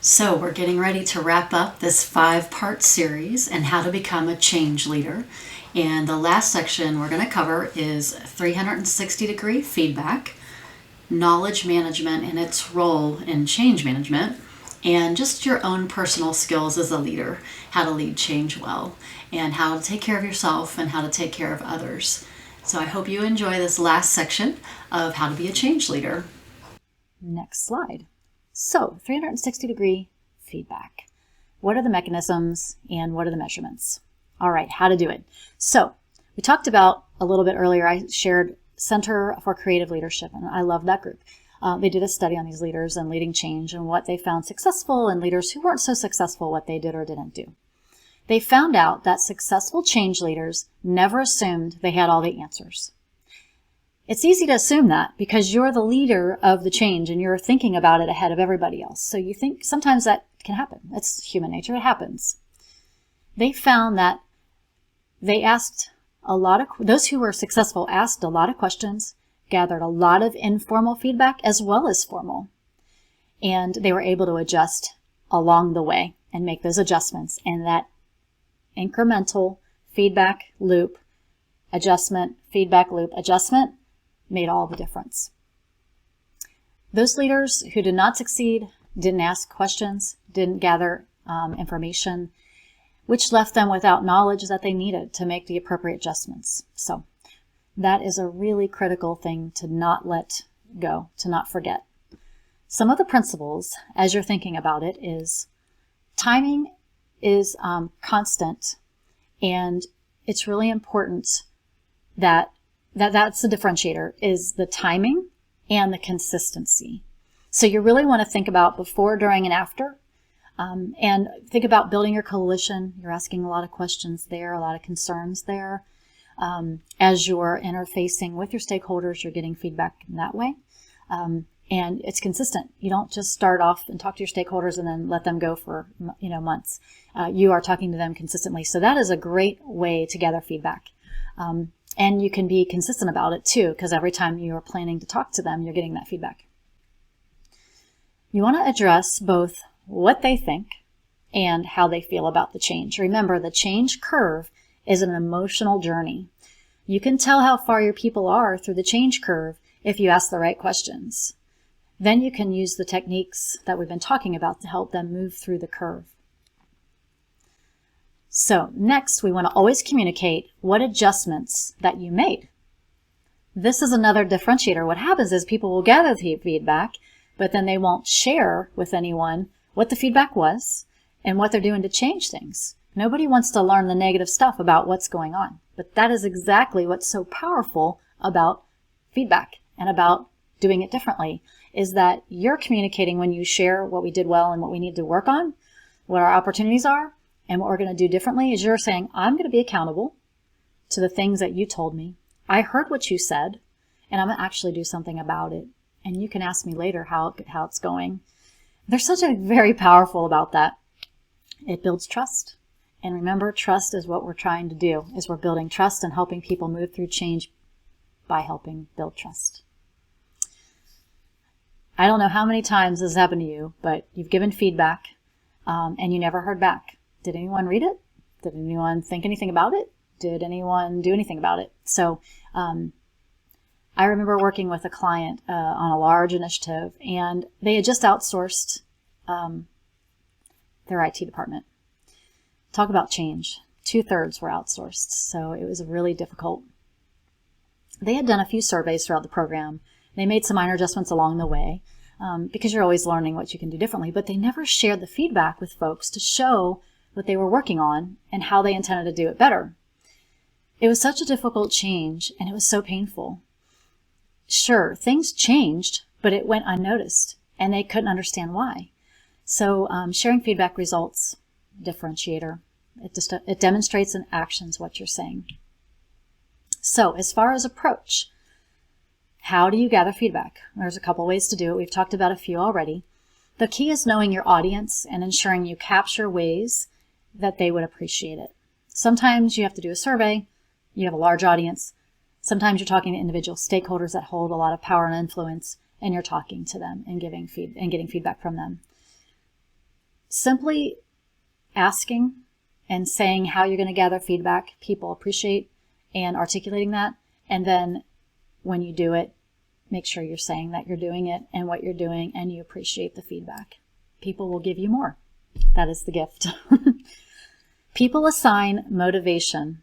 So we're getting ready to wrap up this 5-part series and how to become a change leader. And the last section we're going to cover is 360-degree feedback, knowledge management and its role in change management, and just your own personal skills as a leader, how to lead change well, and how to take care of yourself and how to take care of others. So I hope you enjoy this last section of how to be a change leader. Next slide. So 360-degree feedback. What are the mechanisms and what are the measurements? All right, how to do it. So we talked about a little bit earlier, I shared Center for Creative Leadership, and I love that group. They did a study on these leaders and leading change and what they found successful and leaders who weren't so successful, what they did or didn't do. They found out that successful change leaders never assumed they had all the answers. It's easy to assume that because you're the leader of the change and you're thinking about it ahead of everybody else. So you think sometimes that can happen. It's human nature. It happens. They found that they asked those who were successful asked a lot of questions, gathered a lot of informal feedback as well as formal, and they were able to adjust along the way and make those adjustments. And that incremental feedback loop, adjustment, feedback loop, adjustment made all the difference. Those leaders who did not succeed didn't ask questions, didn't gather information, which left them without knowledge that they needed to make the appropriate adjustments. So that is a really critical thing to not let go, to not forget. Some of the principles, as you're thinking about it, is timing is constant, and it's really important that's the differentiator, is the timing and the consistency. So you really want to think about before, during, and after, and think about building your coalition. You're asking a lot of questions there, a lot of concerns there. As you're interfacing with your stakeholders, you're getting feedback in that way. And it's consistent. You don't just start off and talk to your stakeholders and then let them go for months. You are talking to them consistently. So that is a great way to gather feedback. And you can be consistent about it too, because every time you are planning to talk to them, you're getting that feedback. You want to address both what they think and how they feel about the change. Remember, the change curve is an emotional journey. You can tell how far your people are through the change curve if you ask the right questions. Then you can use the techniques that we've been talking about to help them move through the curve. So next, we want to always communicate what adjustments that you made. This is another differentiator. What happens is people will gather the feedback, but then they won't share with anyone what the feedback was and what they're doing to change things. Nobody wants to learn the negative stuff about what's going on, but that is exactly what's so powerful about feedback and about doing it differently, is that you're communicating when you share what we did well and what we need to work on, what our opportunities are. And what we're going to do differently is you're saying, I'm going to be accountable to the things that you told me. I heard what you said, and I'm going to actually do something about it. And you can ask me later how it's going. There's such a very powerful about that. It builds trust. And remember, trust is what we're trying to do, is we're building trust and helping people move through change by helping build trust. I don't know how many times this has happened to you, but you've given feedback and you never heard back. Did anyone read it? Did anyone think anything about it? Did anyone do anything about it? So I remember working with a client on a large initiative, and they had just outsourced their IT department. Talk about change. 2/3 were outsourced, so it was really difficult. They had done a few surveys throughout the program. They made some minor adjustments along the way because you're always learning what you can do differently, but they never shared the feedback with folks to show what they were working on and how they intended to do it better. It was such a difficult change, and it was so painful. Sure, things changed, but it went unnoticed, and they couldn't understand why. So sharing feedback results, differentiator. It demonstrates in actions what you're saying. So as far as approach, how do you gather feedback? There's a couple ways to do it. We've talked about a few already. The key is knowing your audience and ensuring you capture ways that they would appreciate it. Sometimes you have to do a survey. You have a large audience. Sometimes you're talking to individual stakeholders that hold a lot of power and influence, and you're talking to them and getting feedback from them. simply asking and saying how you're going to gather feedback, people appreciate and articulating that. And then when you do it, make sure you're saying that you're doing it and what you're doing, and you appreciate the feedback. People will give you more. That is the gift. People assign motivation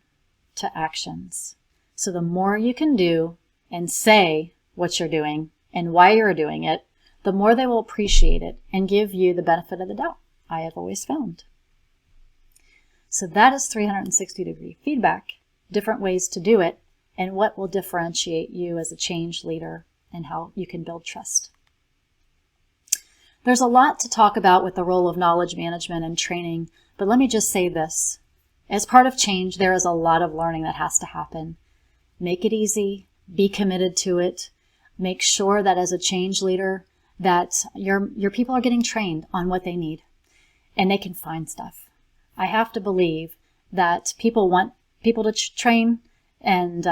to actions. So the more you can do and say what you're doing and why you're doing it, the more they will appreciate it and give you the benefit of the doubt, I have always found. So that is 360-degree feedback, different ways to do it, and what will differentiate you as a change leader and how you can build trust. There's a lot to talk about with the role of knowledge management and training, but let me just say this. As part of change, there is a lot of learning that has to happen. Make it easy, be committed to it, make sure that as a change leader that your people are getting trained on what they need and they can find stuff. I have to believe that people want people to train, and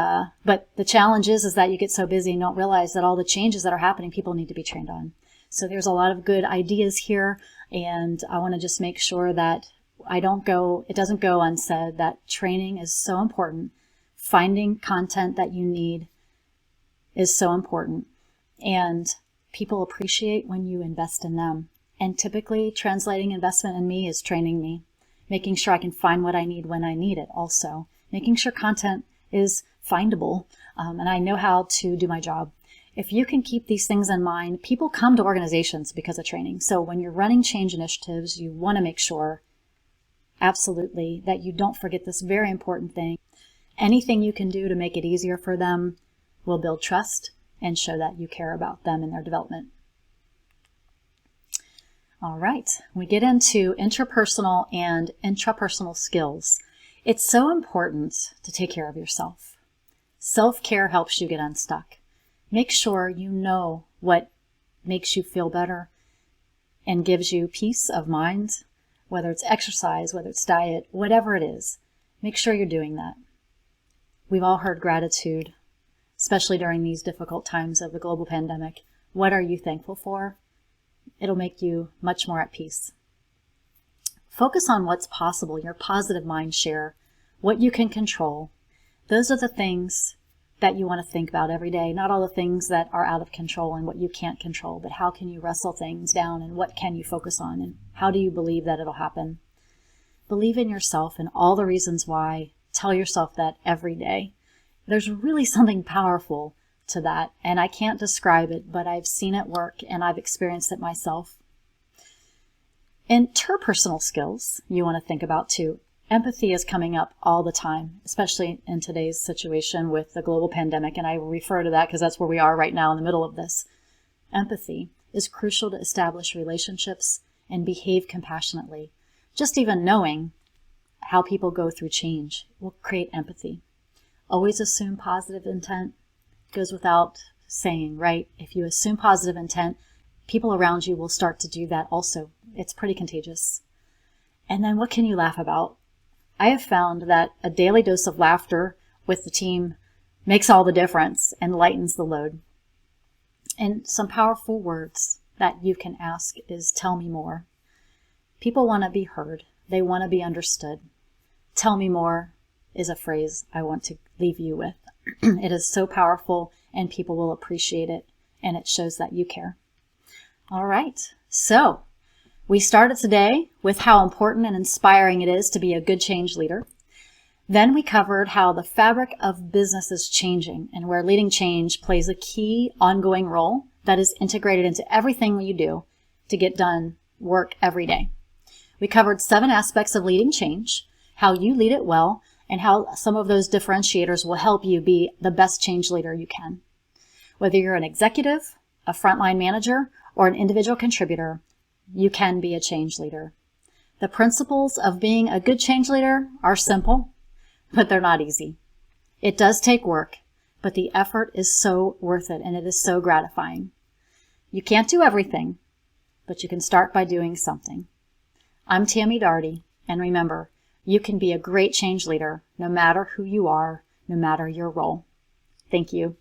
but the challenge is that you get so busy and don't realize that all the changes that are happening, people need to be trained on. So there's a lot of good ideas here, and I want to just make sure that it doesn't go unsaid that training is so important. Finding content that you need is so important, and people appreciate when you invest in them. And typically translating investment in me is training me, making sure I can find what I need when I need it, also making sure content is findable, and I know how to do my job. If you can keep these things in mind, people come to organizations because of training. So when you're running change initiatives, you want to make sure absolutely that you don't forget this very important thing. Anything you can do to make it easier for them will build trust and show that you care about them and their development. All right, we get into interpersonal and intrapersonal skills. It's so important to take care of yourself. Self-care helps you get unstuck. Make sure you know what makes you feel better and gives you peace of mind, whether it's exercise, whether it's diet, whatever it is. Make sure you're doing that. We've all heard gratitude, especially during these difficult times of the global pandemic. What are you thankful for? It'll make you much more at peace. Focus on what's possible, your positive mind share, what you can control. Those are the things that you want to think about every day, not all the things that are out of control and what you can't control, but how can you wrestle things down and what can you focus on and how do you believe that it'll happen? Believe in yourself and all the reasons why. Tell yourself that every day. There's really something powerful to that, and I can't describe it, but I've seen it work and I've experienced it myself. Interpersonal skills you want to think about too. Empathy is coming up all the time, especially in today's situation with the global pandemic, and I refer to that because that's where we are right now in the middle of this. Empathy is crucial to establish relationships and behave compassionately. Just even knowing how people go through change will create empathy. Always assume positive intent. Goes without saying, right? If you assume positive intent, people around you will start to do that also. It's pretty contagious. And then what can you laugh about? I have found that a daily dose of laughter with the team makes all the difference and lightens the load. And some powerful words that you can ask is tell me more. People want to be heard. They want to be understood. Tell me more is a phrase I want to leave you with. It is so powerful and people will appreciate it, and it shows that you care. All right, so we started today with how important and inspiring it is to be a good change leader. Then we covered how the fabric of business is changing and where leading change plays a key ongoing role that is integrated into everything you do to get done work every day. We covered 7 aspects of leading change, how you lead it well, and how some of those differentiators will help you be the best change leader you can. Whether you're an executive, a frontline manager, or an individual contributor, you can be a change leader. The principles of being a good change leader are simple, but they're not easy. It does take work, but the effort is so worth it and it is so gratifying. You can't do everything, but you can start by doing something. I'm Tammy Daugherty, and remember, you can be a great change leader no matter who you are, no matter your role. Thank you.